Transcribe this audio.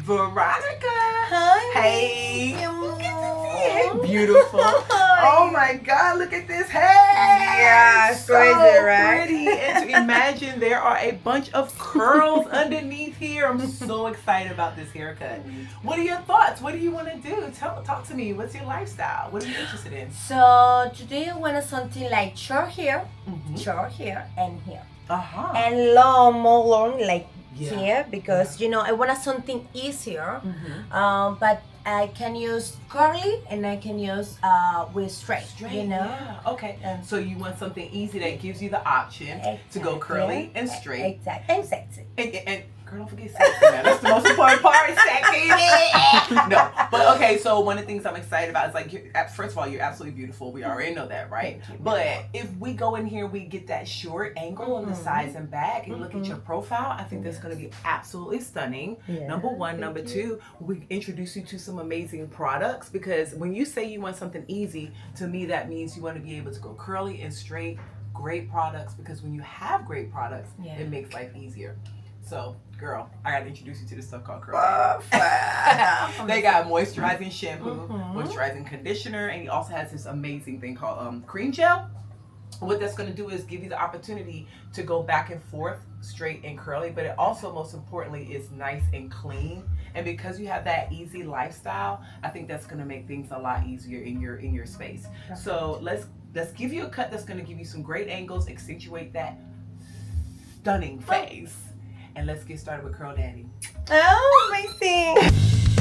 Veronica. Hi. Hey. Look at this. Beautiful. Oh my God, look at this hair. Yeah, it's so crazy, right? pretty. And to imagine there are a bunch of curls underneath here. I'm so excited about this haircut. What are your thoughts? What do you want to do? Talk to me. What's your lifestyle? What are you interested in? So today I want something like short hair, and here. And more long like here because I want something easier. But I can use curly and I can use with straight. Yeah. Okay. And so you want something easy that gives you the option to go curly and straight. Exactly. And sexy. And girl, don't forget sexy, man. That's the most important part. Sexy. No, but okay. So one of the things I'm excited about is like, first of all, you're absolutely beautiful. We already know that, right? But if we go in here, we get that short angle on the sides and back, and look at your profile. I think that's going to be absolutely stunning. Number one. Number two, we introduce you to some amazing products, because when you say you want something easy, to me that means you want to be able to go curly and straight. Great products, because when you have great products, it makes life easier. So, girl, I gotta introduce you to this stuff called Curl Daddy. They got moisturizing shampoo, moisturizing conditioner, and he also has this amazing thing called cream gel. What that's going to do is give you the opportunity to go back and forth, straight and curly, but it also, most importantly, is nice and clean. And because you have that easy lifestyle, I think that's going to make things a lot easier in your space. So let's give you a cut that's going to give you some great angles, accentuate that stunning face, and let's get started with Curl Daddy. Oh, amazing.